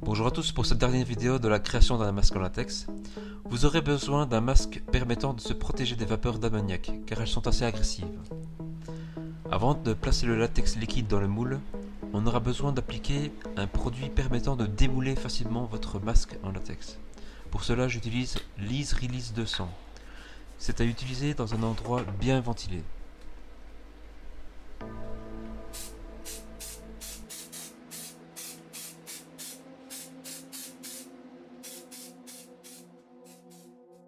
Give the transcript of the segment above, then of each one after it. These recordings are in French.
Bonjour à tous, pour cette dernière vidéo de la création d'un masque en latex, vous aurez besoin d'un masque permettant de se protéger des vapeurs d'ammoniac, car elles sont assez agressives. Avant de placer le latex liquide dans le moule, on aura besoin d'appliquer un produit permettant de démouler facilement votre masque en latex. Pour cela, j'utilise l'Ease Release 200. C'est à utiliser dans un endroit bien ventilé.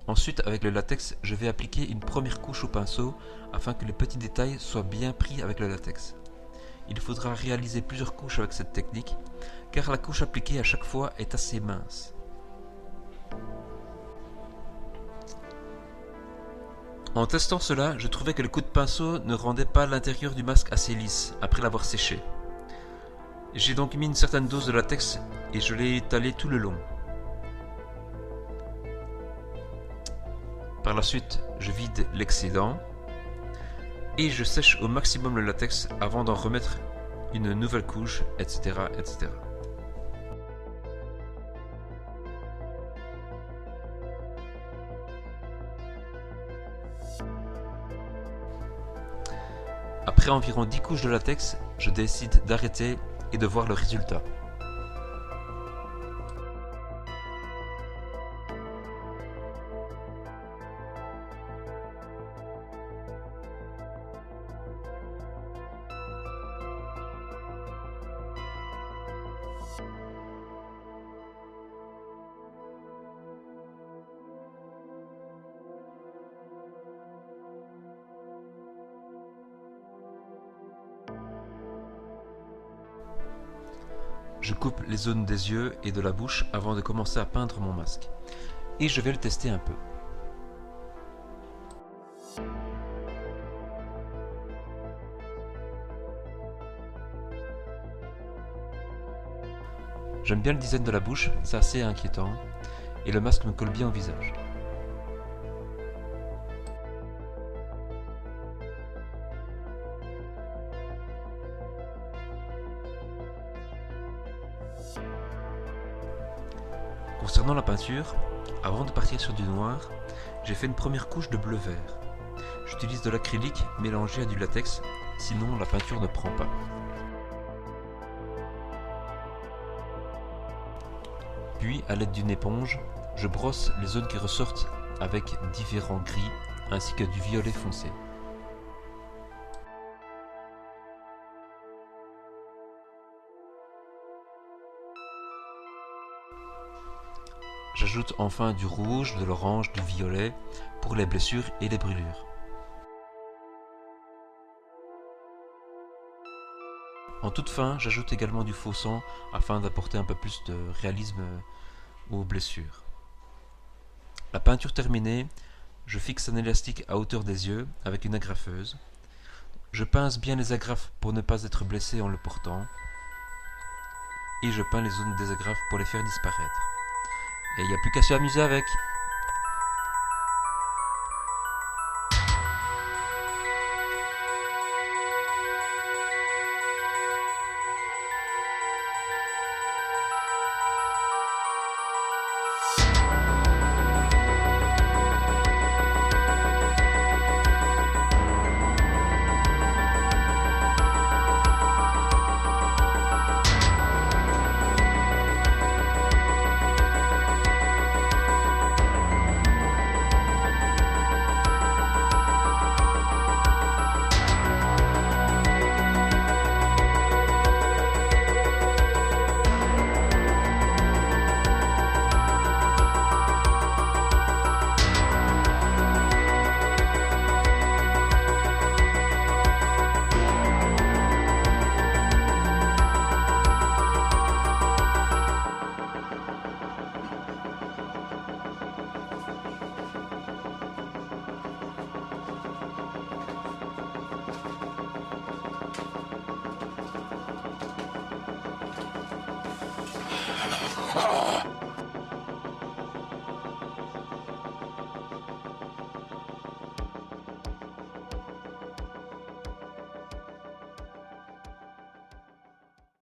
Ensuite, avec le latex, je vais appliquer une première couche au pinceau afin que les petits détails soient bien pris avec le latex. Il faudra réaliser plusieurs couches avec cette technique, car la couche appliquée à chaque fois est assez mince. En testant cela, je trouvais que le coup de pinceau ne rendait pas l'intérieur du masque assez lisse après l'avoir séché. J'ai donc mis une certaine dose de latex et je l'ai étalé tout le long. Par la suite, je vide l'excédent et je sèche au maximum le latex avant d'en remettre une nouvelle couche, etc., etc. Après environ 10 couches de latex, je décide d'arrêter et de voir le résultat. Je coupe les zones des yeux et de la bouche avant de commencer à peindre mon masque. Et je vais le tester un peu. J'aime bien le design de la bouche, c'est assez inquiétant. Et le masque me colle bien au visage. Concernant la peinture, avant de partir sur du noir, j'ai fait une première couche de bleu-vert. J'utilise de l'acrylique mélangé à du latex, sinon la peinture ne prend pas. Puis, à l'aide d'une éponge, je brosse les zones qui ressortent avec différents gris ainsi que du violet foncé. J'ajoute enfin du rouge, de l'orange, du violet pour les blessures et les brûlures. En toute fin, j'ajoute également du faux sang afin d'apporter un peu plus de réalisme aux blessures. La peinture terminée, je fixe un élastique à hauteur des yeux avec une agrafeuse. Je pince bien les agrafes pour ne pas être blessé en le portant. Et je peins les zones des agrafes pour les faire disparaître. Et il n'y a plus qu'à s'amuser avec.